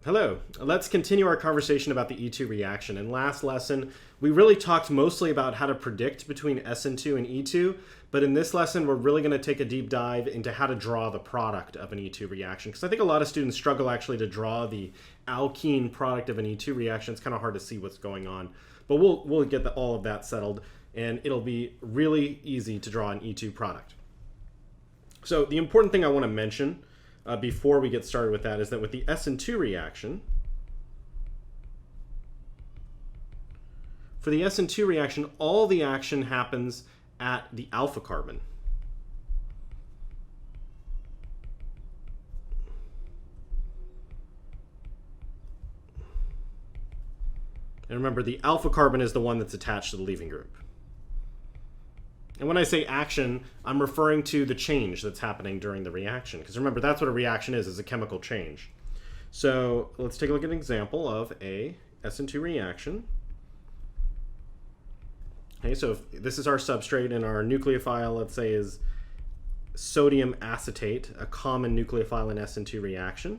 Hello. Let's continue our conversation about the E2 reaction. In last lesson, we really talked mostly about how to predict between SN2 and E2, but in this lesson, we're really going to take a deep dive into how to draw the product of an E2 reaction, because I think a lot of students struggle actually to draw the alkene product of an E2 reaction. It's kind of hard to see what's going on, but we'll get all of that settled, and it'll be really easy to draw an E2 product. So the important thing I want to mention before we get started with that is that with the SN2 reaction, for the SN2 reaction, all the action happens at the alpha carbon. And remember, the alpha carbon is the one that's attached to the leaving group. And when I say action, I'm referring to the change that's happening during the reaction. Because remember, that's what a reaction is a chemical change. So let's take a look at an example of a SN2 reaction. Okay, so if this is our substrate and our nucleophile, let's say, is sodium acetate, a common nucleophile in SN2 reaction.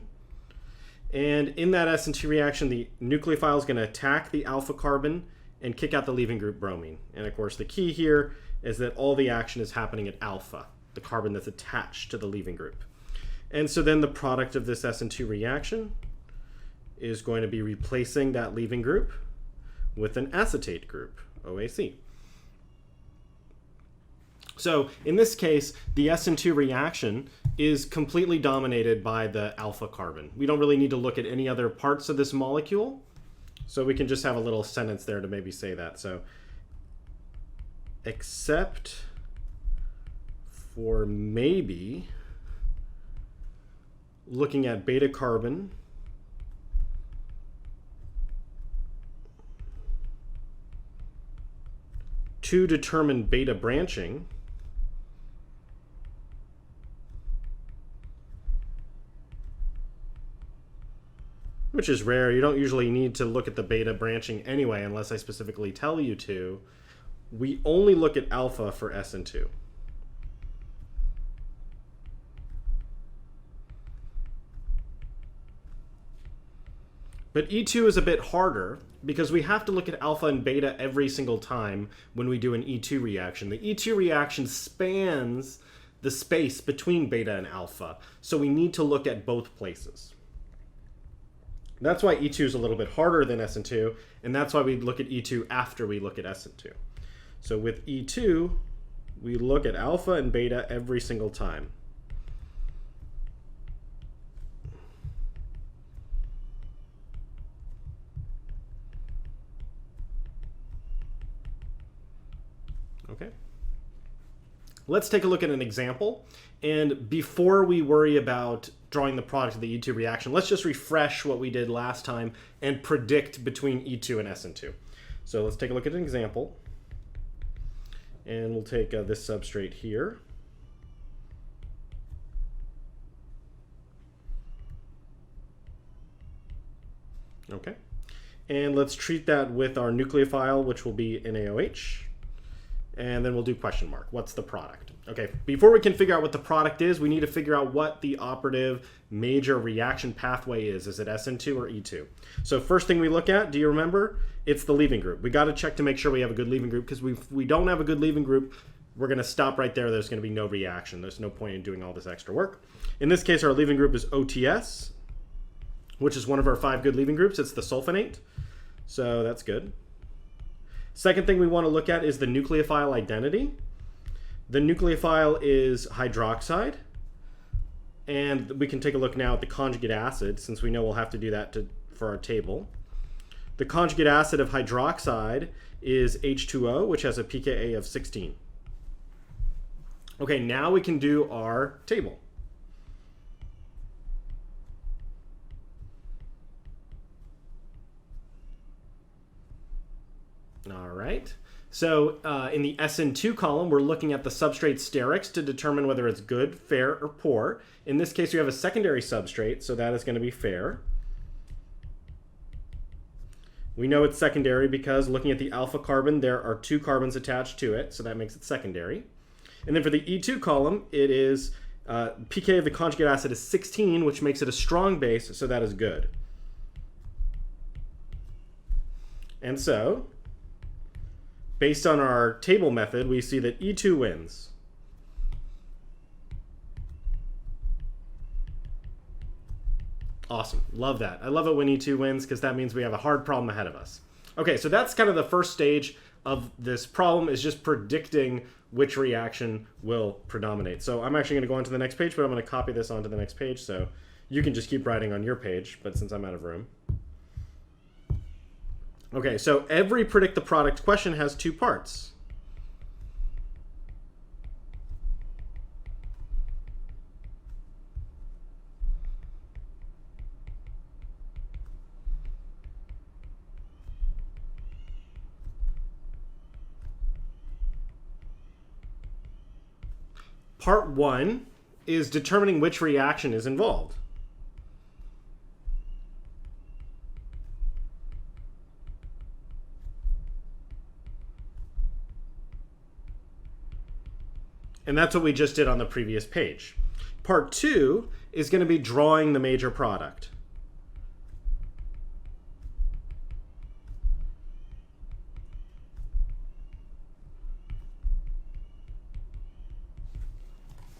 And in that SN2 reaction, the nucleophile is going to attack the alpha carbon and kick out the leaving group bromine. And of course, the key here is that all the action is happening at alpha, the carbon that's attached to the leaving group. And so then the product of this SN2 reaction is going to be replacing that leaving group with an acetate group, OAC. So in this case, the SN2 reaction is completely dominated by the alpha carbon. We don't really need to look at any other parts of this molecule, so we can just have a little sentence there to maybe say that. So except for maybe looking at beta carbon to determine beta branching, which is rare. You don't usually need to look at the beta branching anyway unless I specifically tell you to. We only look at alpha for SN2. But E2 is a bit harder because we have to look at alpha and beta every single time when we do an E2 reaction. The E2 reaction spans the space between beta and alpha, so we need to look at both places. That's why E2 is a little bit harder than SN2, and that's why we look at E2 after we look at SN2. So with E2, we look at alpha and beta every single time. Okay. Let's take a look at an example. And before we worry about drawing the product of the E2 reaction, let's just refresh what we did last time and predict between E2 and SN2. So let's take a look at an example. And we'll take this substrate here. Okay. And let's treat that with our nucleophile, which will be NaOH. And then we'll do question mark. What's the product? Okay, before we can figure out what the product is, we need to figure out what the operative major reaction pathway is. Is it SN2 or E2? So first thing we look at, do you remember? It's the leaving group. We got to check to make sure we have a good leaving group, because if we don't have a good leaving group, we're going to stop right there. There's going to be no reaction. There's no point in doing all this extra work. In this case, our leaving group is OTS, which is one of our 5 good leaving groups. It's the sulfonate, so that's good. Second thing we want to look at is the nucleophile identity. The nucleophile is hydroxide, and we can take a look now at the conjugate acid, since we know we'll have to do that for our table. The conjugate acid of hydroxide is H2O, which has a pKa of 16. Okay, now we can do our table. All right. So in the SN2 column, we're looking at the substrate sterics to determine whether it's good, fair, or poor. In this case, we have a secondary substrate, so that is going to be fair. We know it's secondary because looking at the alpha carbon, there are 2 carbons attached to it, so that makes it secondary. And then for the E2 column, it is pK of the conjugate acid is 16, which makes it a strong base, so that is good. And so, based on our table method, we see that E2 wins. Awesome. Love that. I love it when E2 wins because that means we have a hard problem ahead of us. Okay, so that's kind of the first stage of this problem, is just predicting which reaction will predominate. So I'm actually going to go on to the next page, but I'm going to copy this onto the next page so you can just keep writing on your page, but since I'm out of room. Okay, so every predict the product question has two parts. Part 1 is determining which reaction is involved. And that's what we just did on the previous page. Part 2 is going to be drawing the major product.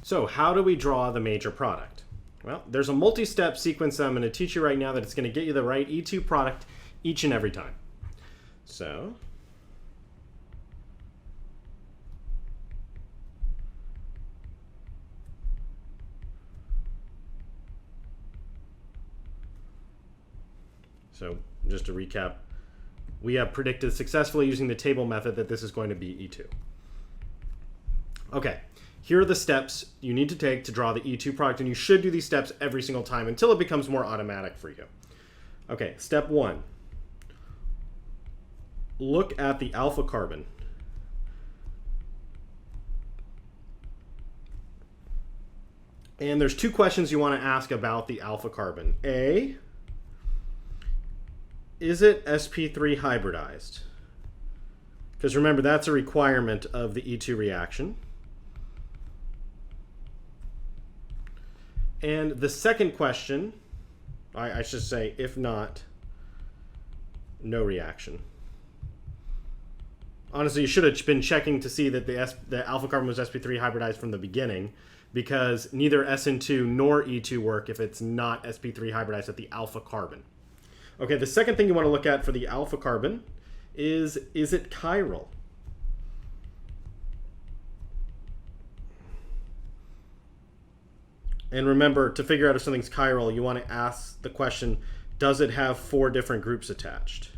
So how do we draw the major product? Well, there's a multi-step sequence that I'm going to teach you right now that it's going to get you the right E2 product each and every time. So just to recap, we have predicted successfully using the table method that this is going to be E2. Okay. Here are the steps you need to take to draw the E2 product, and you should do these steps every single time until it becomes more automatic for you. Okay, step 1. Look at the alpha carbon. And there's two questions you want to ask about the alpha carbon. A, is it sp3 hybridized? Because remember, that's a requirement of the E2 reaction. And the second question, I should say, if not, no reaction. Honestly, you should have been checking to see that the alpha carbon was sp3 hybridized from the beginning, because neither SN2 nor E2 work if it's not sp3 hybridized at the alpha carbon. Okay, the second thing you want to look at for the alpha carbon is it chiral? And remember, to figure out if something's chiral, you want to ask the question, does it have 4 different groups attached?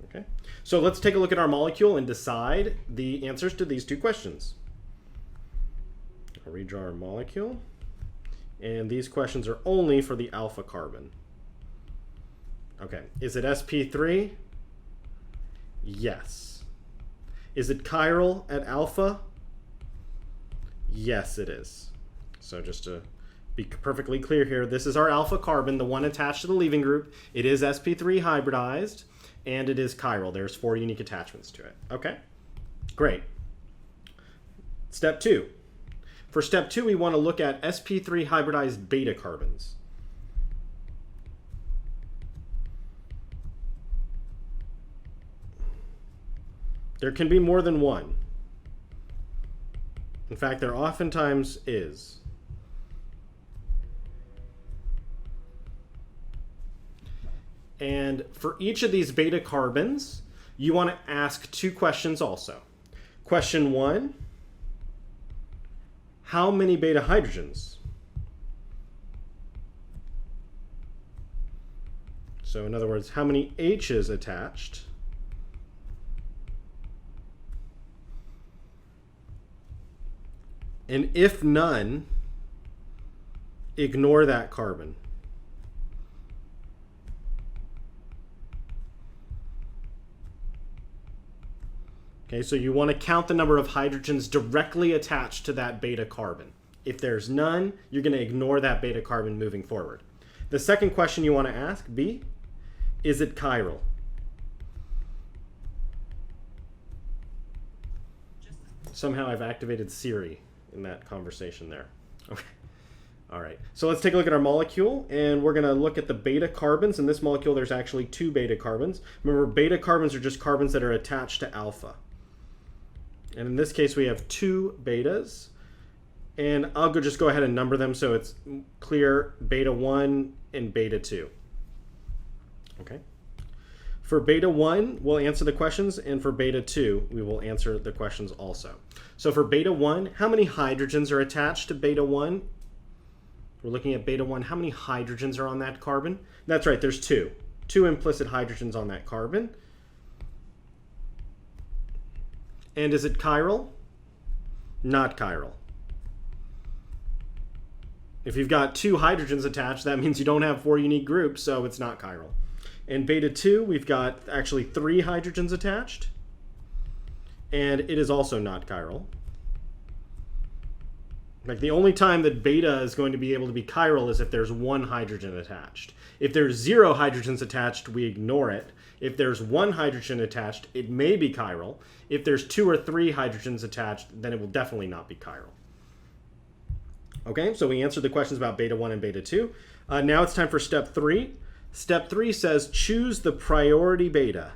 Okay, so let's take a look at our molecule and decide the answers to these two questions. I'll redraw our molecule. And these questions are only for the alpha carbon. Okay, is it sp3? Yes. Is it chiral at alpha? Yes, it is. So just to be perfectly clear here, this is our alpha carbon, the one attached to the leaving group. It is sp3 hybridized, and it is chiral. There's 4 unique attachments to it. Okay, great. Step 2. For step 2, we want to look at sp3 hybridized beta carbons. There can be more than one. In fact, there oftentimes is. And for each of these beta carbons, you want to ask 2 questions also. Question 1, how many beta hydrogens? So in other words, how many H's attached? And if none, ignore that carbon. Okay, so you want to count the number of hydrogens directly attached to that beta carbon. If there's none, you're going to ignore that beta carbon moving forward. The second question you want to ask, B, is it chiral? Somehow I've activated Siri in that conversation there. Okay. All right. So let's take a look at our molecule, and we're going to look at the beta carbons. In this molecule, there's actually 2 beta carbons. Remember, beta carbons are just carbons that are attached to alpha. And in this case, we have 2 betas. And I'll just go ahead and number them so it's clear: beta 1 and beta 2. Okay. For beta 1, we'll answer the questions, and for beta 2, we will answer the questions also. So for beta 1, how many hydrogens are attached to beta 1? We're looking at beta 1. How many hydrogens are on that carbon? That's right, there's 2. 2 implicit hydrogens on that carbon. And is it chiral? Not chiral. If you've got 2 hydrogens attached, that means you don't have 4 unique groups, so it's not chiral. In beta 2, we've got actually 3 hydrogens attached, and it is also not chiral. Like, the only time that beta is going to be able to be chiral is if there's 1 hydrogen attached. If there's 0 hydrogens attached, we ignore it. If there's 1 hydrogen attached, it may be chiral. If there's 2 or 3 hydrogens attached, then it will definitely not be chiral. Okay, so we answered the questions about beta 1 and beta 2. Now it's time for step 3. Step 3 says choose the priority beta.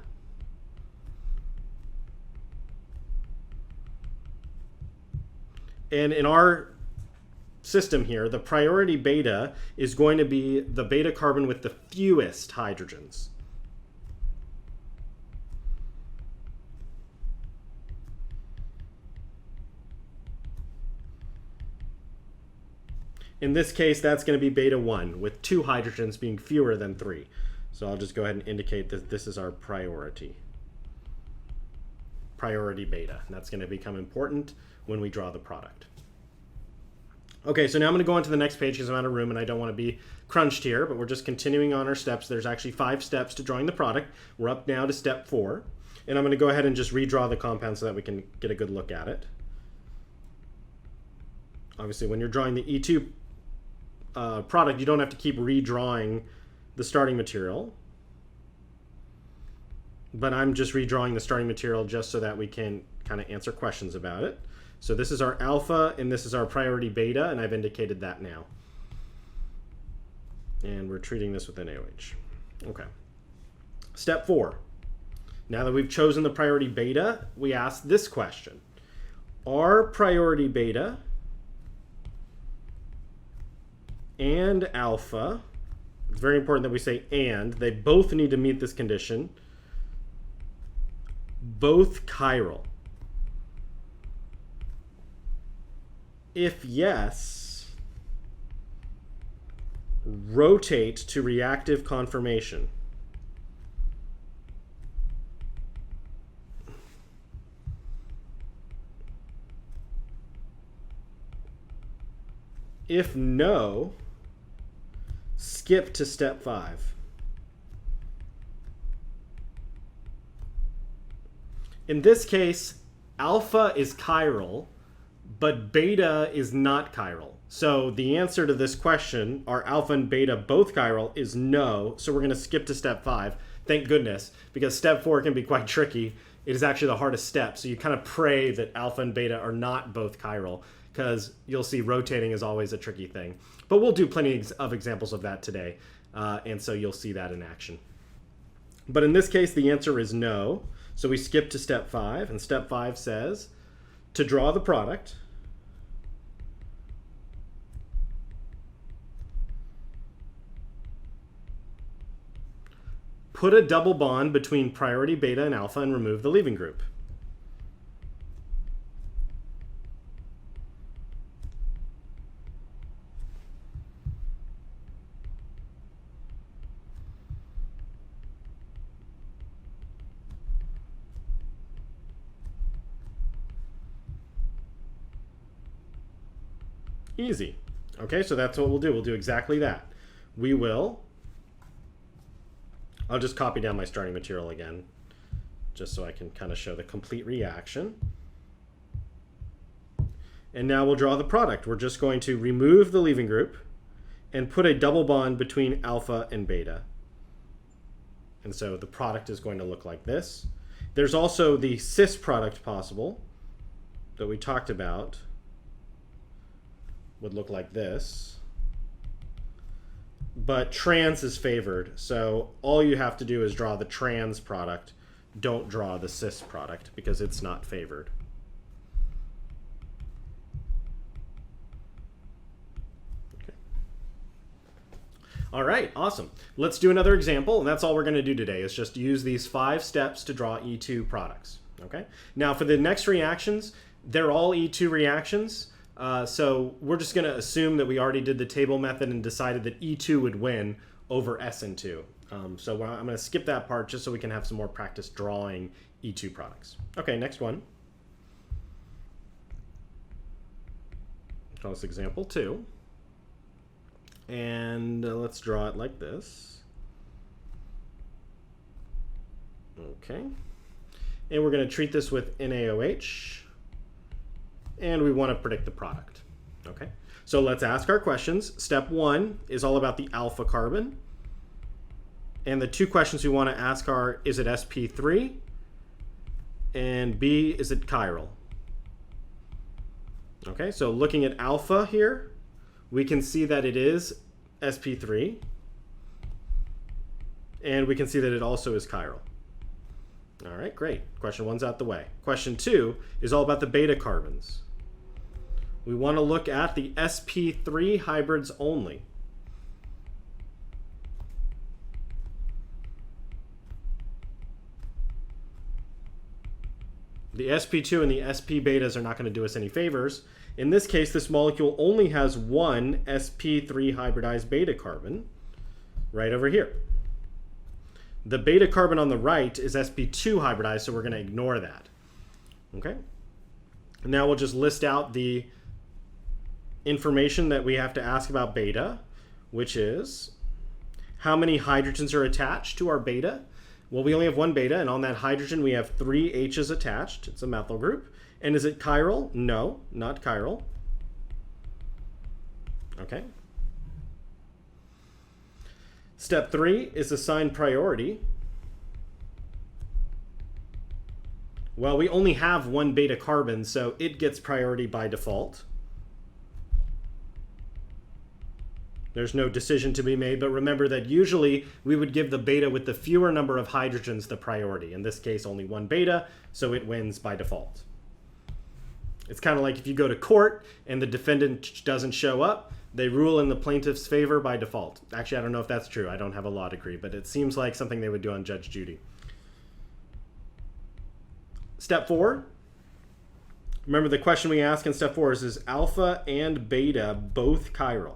And in our system here, the priority beta is going to be the beta carbon with the fewest hydrogens. In this case, that's going to be beta 1, with 2 hydrogens being fewer than 3. So I'll just go ahead and indicate that this is our priority beta. And that's going to become important when we draw the product. Okay, so now I'm going to go on to the next page because I'm out of room and I don't want to be crunched here, but we're just continuing on our steps. There's actually 5 steps to drawing the product. We're up now to step 4. And I'm going to go ahead and just redraw the compound so that we can get a good look at it. Obviously, when you're drawing the E2 product, you don't have to keep redrawing the starting material, but I'm just redrawing the starting material just so that we can kind of answer questions about it. So this is our alpha and this is our priority beta, and I've indicated that now. And we're treating this with NaOH. Okay. Step 4. Now that we've chosen the priority beta, we ask this question. Are priority beta and alpha, it's very important that we say and, they both need to meet this condition, both chiral? If yes, rotate to reactive conformation. If no, skip to step 5. In this case, alpha is chiral, but beta is not chiral. So the answer to this question, are alpha and beta both chiral, is no. So we're going to skip to step 5. Thank goodness, because step 4 can be quite tricky. It is actually the hardest step. So you kind of pray that alpha and beta are not both chiral, because you'll see rotating is always a tricky thing. But we'll do plenty of examples of that today, and so you'll see that in action. But in this case, the answer is no. So we skip to step 5, and step 5 says, to draw the product, put a double bond between priority beta and alpha and remove the leaving group. Easy. Okay, so that's what we'll do. We'll do exactly that. We will, I'll just copy down my starting material again, just so I can kind of show the complete reaction. And now we'll draw the product. We're just going to remove the leaving group and put a double bond between alpha and beta. And so the product is going to look like this. There's also the cis product possible. that we talked about would look like this. But trans is favored, so all you have to do is draw the trans product. Don't draw the cis product because it's not favored. Okay. All right, awesome. Let's do another example, and that's all we're going to do today is just use these 5 steps to draw E2 products. Okay. Now for the next reactions, they're all E2 reactions. So we're just going to assume that we already did the table method and decided that E2 would win over SN2. So I'm going to skip that part just so we can have some more practice drawing E2 products. Okay, next one. Call this example 2. And let's draw it like this. Okay. And we're going to treat this with NaOH. And we want to predict the product. Okay, so let's ask our questions. Step 1 is all about the alpha carbon. And the 2 questions we want to ask are, is it sp3? And B, is it chiral? Okay, so looking at alpha here, we can see that it is sp3. And we can see that it also is chiral. All right, great. Question 1's out the way. Question 2 is all about the beta carbons. We want to look at the sp3 hybrids only. The sp2 and the sp betas are not going to do us any favors. In this case, this molecule only has one sp3 hybridized beta carbon right over here. The beta carbon on the right is sp2 hybridized, so we're going to ignore that. Okay. Now we'll just list out the information that we have to ask about beta, which is how many hydrogens are attached to our beta. Well, we only have one beta, and on that hydrogen we have 3 H's attached. It's a methyl group. And is it chiral? No, not chiral. Okay. Step 3 is assign priority. Well, we only have one beta carbon, so it gets priority by default. There's no decision to be made, but remember that usually we would give the beta with the fewer number of hydrogens the priority. In this case, only one beta, so it wins by default. It's kind of like if you go to court and the defendant doesn't show up, they rule in the plaintiff's favor by default. Actually, I don't know if that's true. I don't have a law degree, but it seems like something they would do on Judge Judy. Step 4. Remember the question we ask in step 4 is alpha and beta both chiral?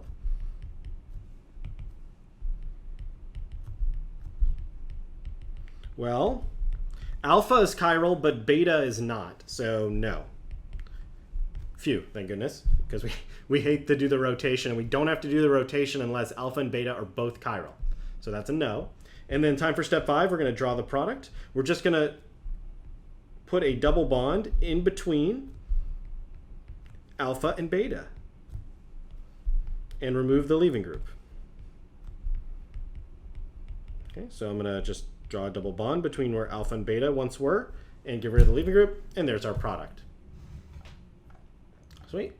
Well, alpha is chiral, but beta is not, so no. Phew, thank goodness, because we hate to do the rotation, and we don't have to do the rotation unless alpha and beta are both chiral. So that's a no. And then time for step 5, we're going to draw the product. We're just going to put a double bond in between alpha and beta and remove the leaving group. Okay, so I'm going to just draw a double bond between where alpha and beta once were and get rid of the leaving group, and there's our product. Sweet.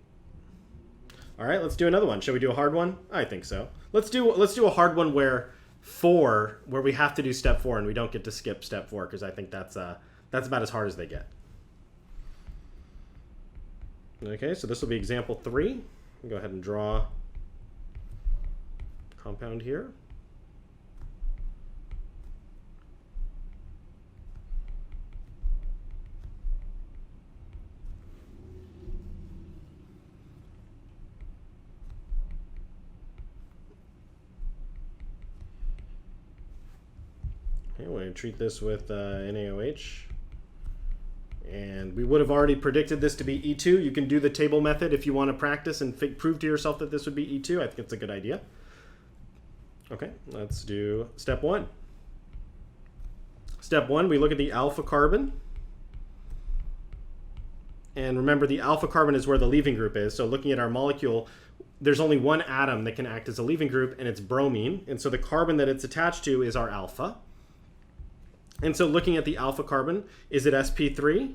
All right, let's do another one. Shall we do a hard one? I think so. Let's do a hard one where we have to do step 4 and we don't get to skip step 4, because I think that's about as hard as they get. Okay, so this will be example 3. Go ahead and draw compound here. Okay, we're going to treat this with NaOH. And we would have already predicted this to be E2. You can do the table method if you want to practice and prove to yourself that this would be E2. I think it's a good idea. Okay, let's do step 1. Step 1, we look at the alpha carbon. And remember, the alpha carbon is where the leaving group is. So looking at our molecule, there's only one atom that can act as a leaving group, and it's bromine. And so the carbon that it's attached to is our alpha. And so looking at the alpha carbon, is it sp3?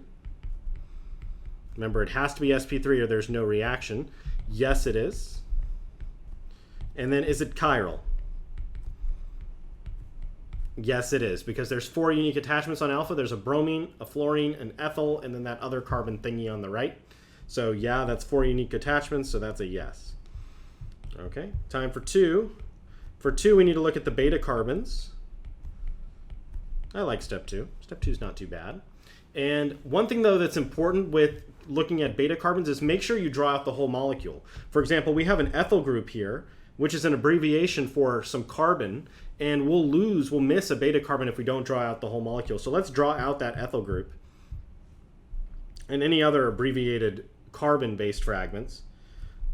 Remember, it has to be sp3 or there's no reaction. Yes, it is. And then, is it chiral? Yes, it is, because there's 4 unique attachments on alpha. There's a bromine, a fluorine, an ethyl, and then that other carbon thingy on the right. So yeah, that's 4 unique attachments, so that's a yes. Okay, time for 2. For 2, we need to look at the beta carbons. I like step 2. Step 2 is not too bad. And one thing, though, that's important with looking at beta carbons is make sure you draw out the whole molecule. For example, we have an ethyl group here, which is an abbreviation for some carbon, and we'll miss a beta carbon if we don't draw out the whole molecule. So let's draw out that ethyl group and any other abbreviated carbon-based fragments,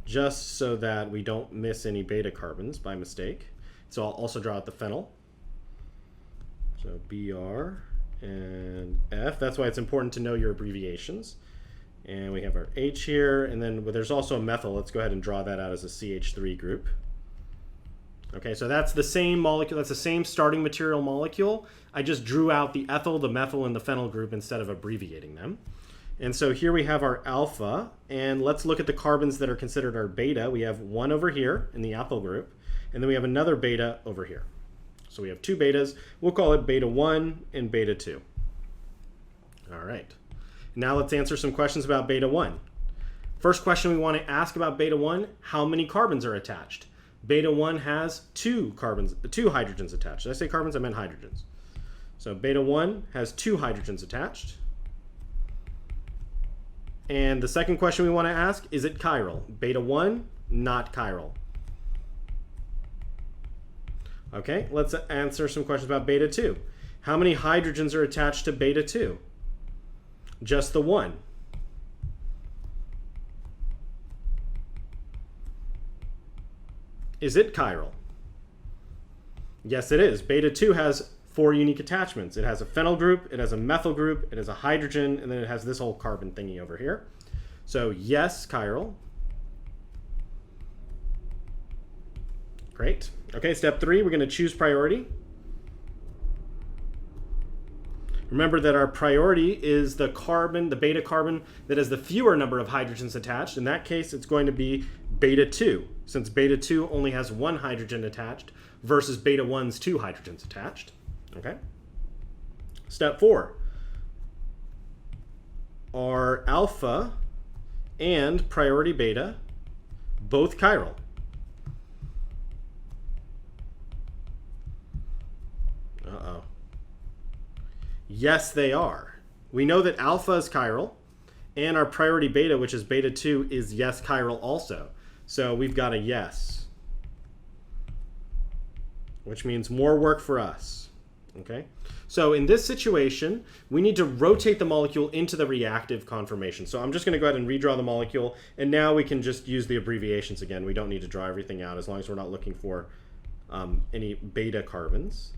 just so that we don't miss any beta carbons by mistake. So I'll also draw out the phenyl. So Br and F. That's why it's important to know your abbreviations. And we have our H here, and then there's also a methyl. Let's go ahead and draw that out as a CH3 group. Okay, so that's the same molecule, that's the same starting material molecule. I just drew out the ethyl, the methyl, and the phenyl group instead of abbreviating them. And so here we have our alpha, and let's look at the carbons that are considered our beta. We have 1 over here in the ethyl group, and then we have another beta over here. So we have 2 betas. We'll call it beta 1 and beta 2. All right. Now let's answer some questions about beta 1. First question we want to ask about beta 1, how many carbons are attached? Beta 1 has 2 hydrogens attached. Did I say carbons? I meant hydrogens. So beta 1 has 2 hydrogens attached. And the second question we want to ask, is it chiral? Beta 1, not chiral. Okay, let's answer some questions about beta 2. How many hydrogens are attached to beta 2? Just the 1. Is it chiral? Yes, it is. Beta 2 has 4 unique attachments. It has a phenyl group, it has a methyl group, it has a hydrogen, and then it has this whole carbon thingy over here. So yes, chiral. Great. Okay, step 3, we're going to choose priority. Remember that our priority is the carbon, the beta carbon that has the fewer number of hydrogens attached. In that case, it's going to be beta 2, since beta 2 only has 1 hydrogen attached versus beta 1's 2 hydrogens attached. Okay. Step 4. Are alpha and priority beta both chiral? Uh-oh. Yes, they are. We know that alpha is chiral, and our priority beta, which is beta 2, is yes chiral also. So we've got a yes, which means more work for us. Okay? So in this situation, we need to rotate the molecule into the reactive conformation. So I'm just going to go ahead and redraw the molecule, and now we can just use the abbreviations again. We don't need to draw everything out as long as we're not looking for any beta carbons.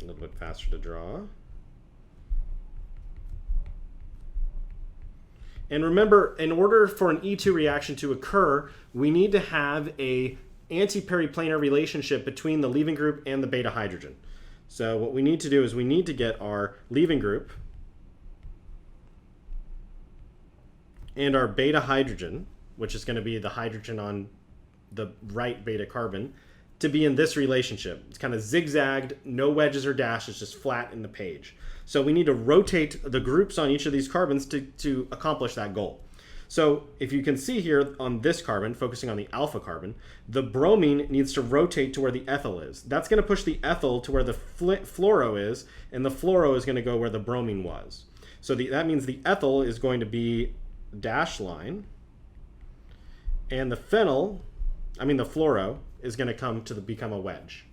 A little bit faster to draw. And remember, in order for an E2 reaction to occur, we need to have a anti-periplanar relationship between the leaving group and the beta hydrogen. So what we need to do is we need to get our leaving group and our beta hydrogen, which is going to be the hydrogen on the right beta carbon, to be in this relationship. It's kind of zigzagged, no wedges or dashes, just flat in the page. So we need to rotate the groups on each of these carbons to accomplish that goal. So if you can see here on this carbon, focusing on the alpha carbon, the bromine needs to rotate to where the ethyl is. That's going to push the ethyl to where the fluoro is, and the fluoro is going to go where the bromine was. So that means the ethyl is going to be dash line, and the fluoro is going to come to become a wedge.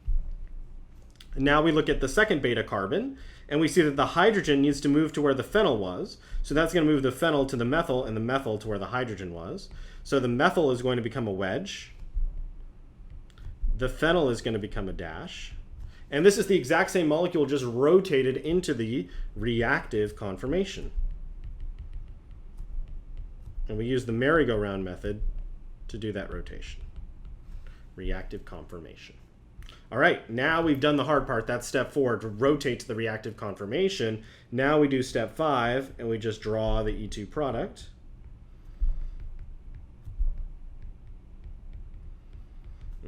And now we look at the second beta carbon, and we see that the hydrogen needs to move to where the phenyl was. So that's going to move the phenyl to the methyl, and the methyl to where the hydrogen was. So the methyl is going to become a wedge. The phenyl is going to become a dash. And this is the exact same molecule, just rotated into the reactive conformation. And we use the merry-go-round method to do that rotation. Reactive conformation. All right, now we've done the hard part. That's step 4, to rotate to the reactive conformation. Now we do step 5, and we just draw the E2 product.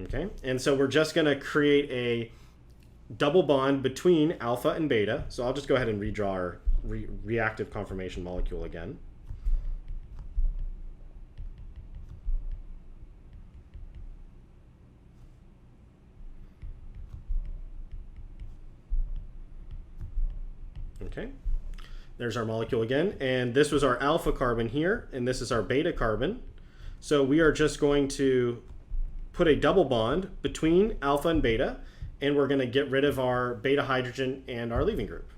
Okay, and so we're just going to create a double bond between alpha and beta. So I'll just go ahead and redraw our reactive conformation molecule again. Okay, there's our molecule again, and this was our alpha carbon here, and this is our beta carbon. So we are just going to put a double bond between alpha and beta, and we're going to get rid of our beta hydrogen and our leaving group.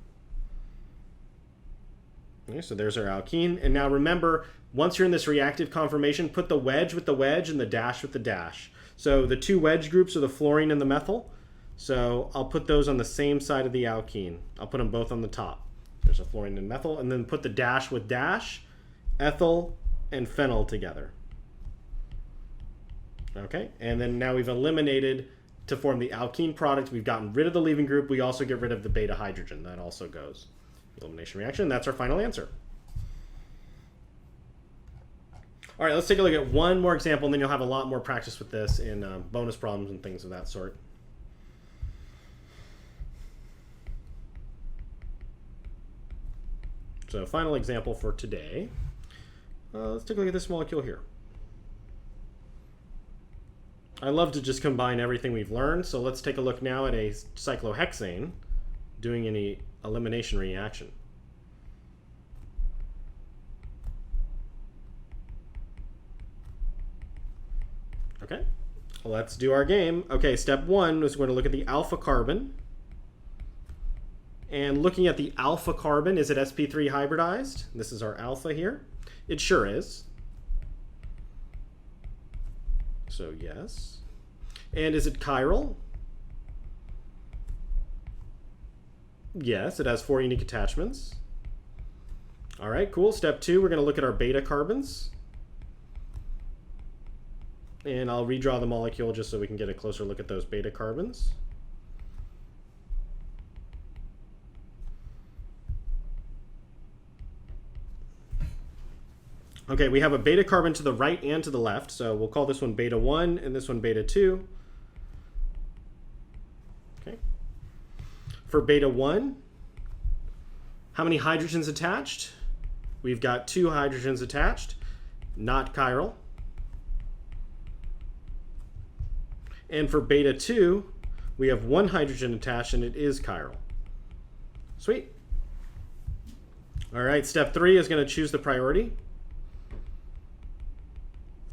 Okay, so there's our alkene, and now remember, once you're in this reactive conformation, put the wedge with the wedge and the dash with the dash. So the 2 wedge groups are the fluorine and the methyl. So I'll put those on the same side of the alkene. I'll put them both on the top. There's a fluorine and methyl, and then put the dash with dash, ethyl, and phenyl together. Okay, and then now we've eliminated to form the alkene product. We've gotten rid of the leaving group. We also get rid of the beta hydrogen. That also goes. Elimination reaction. That's our final answer. All right, let's take a look at one more example, and then you'll have a lot more practice with this in bonus problems and things of that sort. So final example for today. Let's take a look at this molecule here. I love to just combine everything we've learned, so let's take a look now at a cyclohexane doing any elimination reaction. Okay, let's do our game. Okay, step 1 is going to look at the alpha carbon. And looking at the alpha carbon, is it sp3 hybridized? This is our alpha here. It sure is. So yes. And is it chiral? Yes, it has 4 unique attachments. All right, cool. Step 2, we're going to look at our beta carbons. And I'll redraw the molecule just so we can get a closer look at those beta carbons. Okay, we have a beta carbon to the right and to the left, so we'll call this one beta 1 and this one beta 2. Okay. For beta 1, how many hydrogens attached? We've got 2 hydrogens attached, not chiral. And for beta 2, we have 1 hydrogen attached and it is chiral. Sweet. All right, step 3 is going to choose the priority.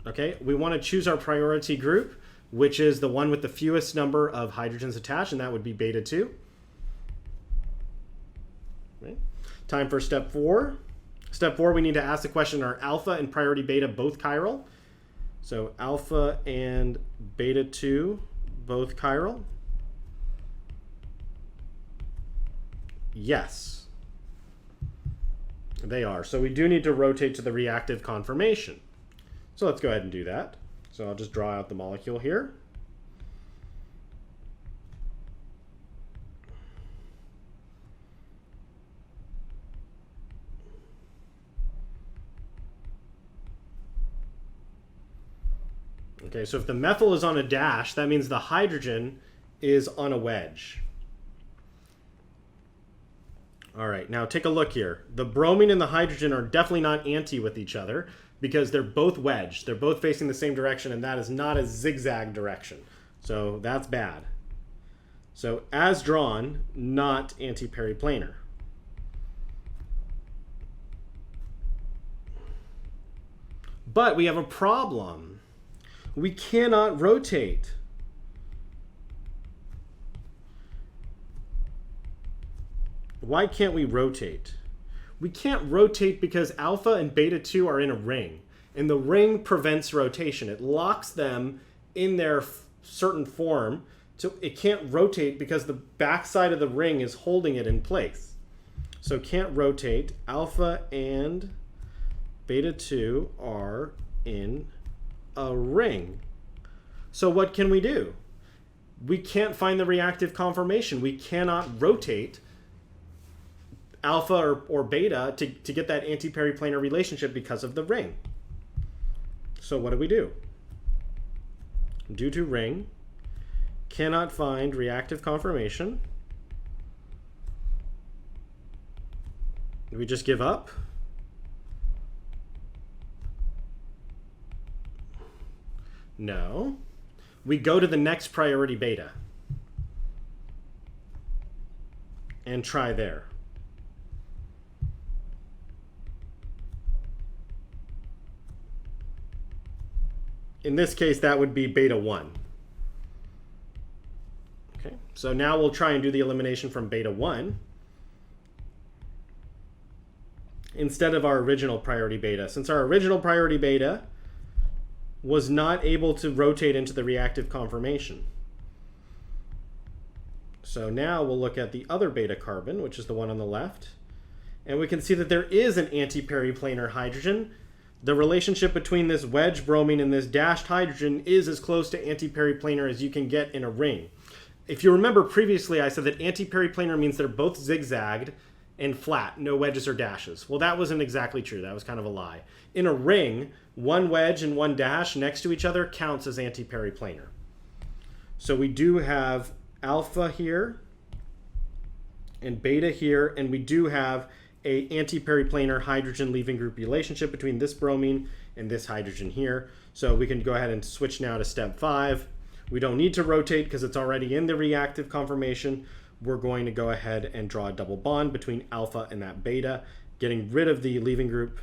Okay, we want to choose our priority group, which is the one with the fewest number of hydrogens attached, and that would be beta 2. Okay. Time for step 4. Step 4, we need to ask the question, are alpha and priority beta both chiral? So alpha and beta 2 both chiral? Yes, they are. So we do need to rotate to the reactive conformation. So let's go ahead and do that. So I'll just draw out the molecule here. Okay, so if the methyl is on a dash, that means the hydrogen is on a wedge. All right, now take a look here. The bromine and the hydrogen are definitely not anti with each other because they're both wedged. They're both facing the same direction, and that is not a zigzag direction. So that's bad. So as drawn, not anti-periplanar. But we have a problem. We cannot rotate. Why can't we rotate? We can't rotate because alpha and beta 2 are in a ring, and the ring prevents rotation. It locks them in their certain form, so it can't rotate because the backside of the ring is holding it in place. So can't rotate. Alpha and beta 2 are in a ring. So what can we do? we can't find the reactive conformation. We cannot rotate alpha or beta to get that anti-periplanar relationship because of the ring. So what do? Due to ring, cannot find reactive conformation. Do we just give up? No. We go to the next priority beta and try there. In this case, that would be beta 1. Okay, so now we'll try and do the elimination from beta 1 instead of our original priority beta. Since our original priority beta was not able to rotate into the reactive conformation. So now we'll look at the other beta carbon, which is the one on the left, and we can see that there is an anti-periplanar hydrogen. The relationship between this wedge bromine and this dashed hydrogen is as close to anti-periplanar as you can get in a ring. If you remember previously, I said that anti-periplanar means they're both zigzagged and flat, no wedges or dashes. Well, that wasn't exactly true. That was kind of a lie. In a ring, one wedge and one dash next to each other counts as anti-periplanar. So we do have alpha here and beta here, and we do have a anti-periplanar hydrogen leaving group relationship between this bromine and this hydrogen here. So we can go ahead and switch now to step 5. We don't need to rotate because it's already in the reactive conformation. We're going to go ahead and draw a double bond between alpha and that beta, getting rid of the leaving group.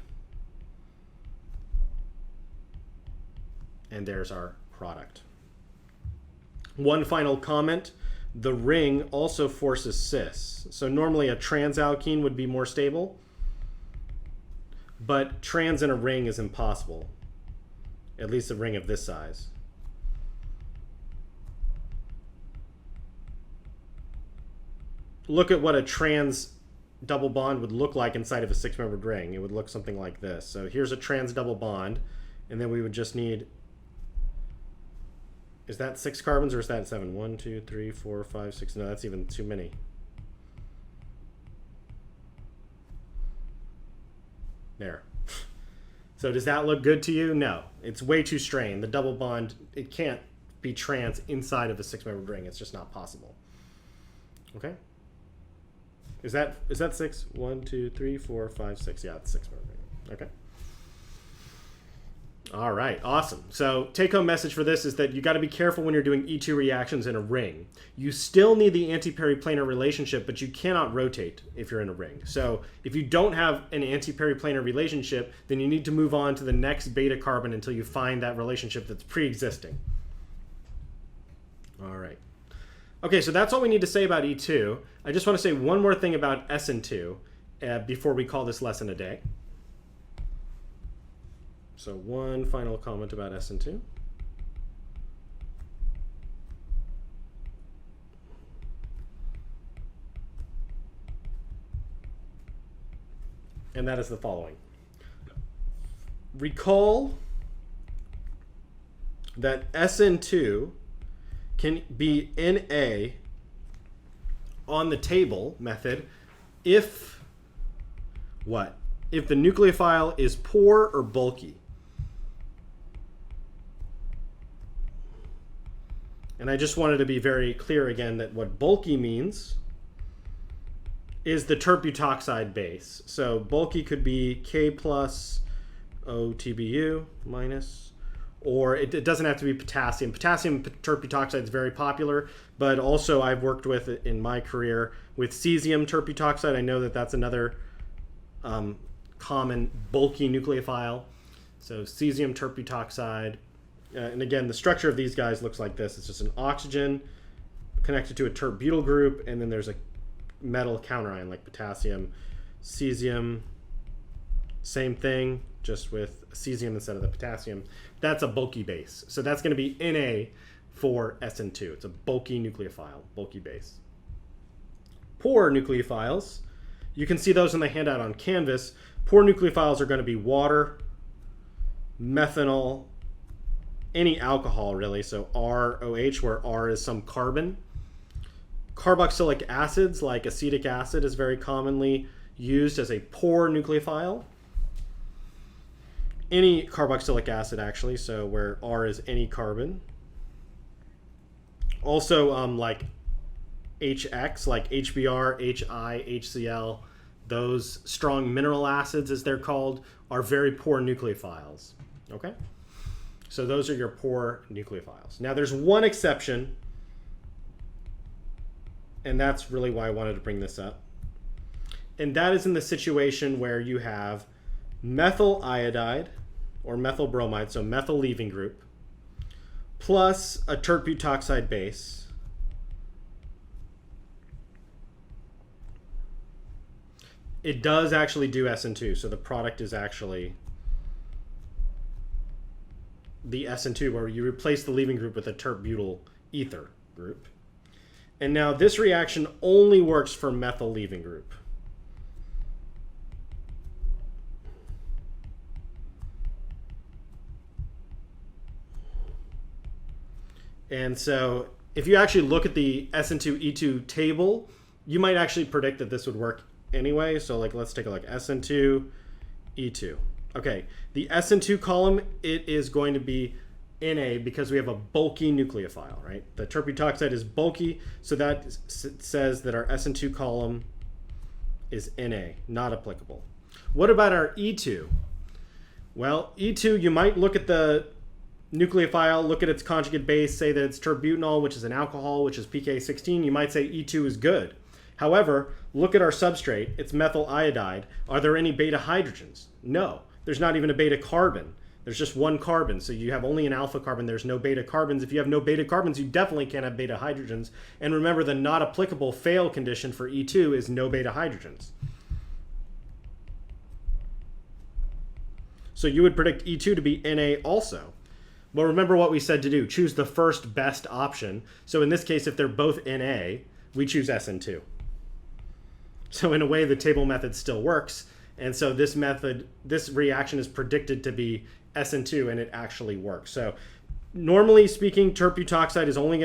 And there's our product. One final comment. The ring also forces cis. So normally a transalkene would be more stable, but trans in a ring is impossible, at least a ring of this size. Look at what a trans double bond would look like inside of a 6-membered ring. It would look something like this. So here's a trans double bond, and then we would just need, is that 6 carbons or is that 7? 1, 2, 3, 4, 5, 6. No, that's even too many. There. So does that look good to you? No. It's way too strained. The double bond, it can't be trans inside of a 6-membered ring. It's just not possible. Okay? Is that 6? 1, 2, 3, 4, 5, 6. Yeah, it's 6-membered ring. Okay. All right, awesome. So take-home message for this is that you got to be careful when you're doing E2 reactions in a ring. You still need the anti-periplanar relationship, but you cannot rotate if you're in a ring. So if you don't have an anti-periplanar relationship, then you need to move on to the next beta carbon until you find that relationship that's pre-existing. All right. Okay, so that's all we need to say about E2. I just want to say one more thing about SN2 before we call this lesson a day. So one final comment about SN2. And that is the following. Recall that SN2 can be Na on the table method if what? If the nucleophile is poor or bulky. And I just wanted to be very clear again that what bulky means is the terp-butoxide base. So bulky could be K plus OTBU minus, or it doesn't have to be potassium. Potassium terp-butoxide is very popular, but also I've worked with it in my career with cesium terp-butoxide. I know that that's another common bulky nucleophile. So cesium terp-butoxide. And again, the structure of these guys looks like this. It's just an oxygen connected to a terp-butyl group, and then there's a metal counterion like potassium, cesium, same thing, just with cesium instead of the potassium. That's a bulky base. So that's going to be Na for SN2. It's a bulky nucleophile, bulky base. Poor nucleophiles, you can see those in the handout on Canvas. Poor nucleophiles are going to be water, methanol, any alcohol really, so ROH, where R is some carbon. Carboxylic acids like acetic acid is very commonly used as a poor nucleophile. Any carboxylic acid actually, so where R is any carbon. Also like HX, like HBr, HI, HCl, those strong mineral acids as they're called, are very poor nucleophiles. Okay? So those are your poor nucleophiles. Now there's one exception, and that's really why I wanted to bring this up. And that is in the situation where you have methyl iodide or methyl bromide, so methyl leaving group, plus a tert butoxide base. It does actually do SN2, so the product is actually the SN2, where you replace the leaving group with a tert butyl ether group. And now this reaction only works for methyl leaving group. And so if you actually look at the SN2E2 table, you might actually predict that this would work anyway. So like, let's take a look. SN2E2. Okay, the SN2 column, it is going to be Na because we have a bulky nucleophile, right? The tert butoxide is bulky, so that says that our SN2 column is Na, not applicable. What about our E2? Well, E2, you might look at the nucleophile, look at its conjugate base, say that it's terbutanol, which is an alcohol, which is pK16. You might say E2 is good. However, look at our substrate. It's methyl iodide. Are there any beta hydrogens? No. There's not even a beta carbon. There's just one carbon. So you have only an alpha carbon. There's no beta carbons. If you have no beta carbons, you definitely can't have beta hydrogens. And remember, the not applicable fail condition for E2 is no beta hydrogens. So you would predict E2 to be Na also. Well, remember what we said to do. Choose the first best option. So in this case, if they're both Na, we choose SN2. So in a way, the table method still works. And so this reaction is predicted to be SN2, and it actually works. So normally speaking, tert butoxide is always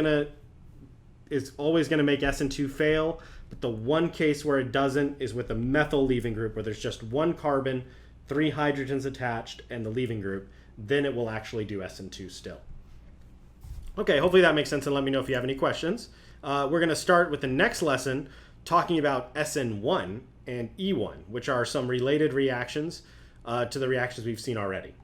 going to make SN2 fail. But the one case where it doesn't is with the methyl leaving group, where there's just one carbon, 3 hydrogens attached, and the leaving group. Then it will actually do SN2 still. Okay, hopefully that makes sense, and let me know if you have any questions. We're going to start with the next lesson talking about SN1 and E1, which are some related reactions to the reactions we've seen already.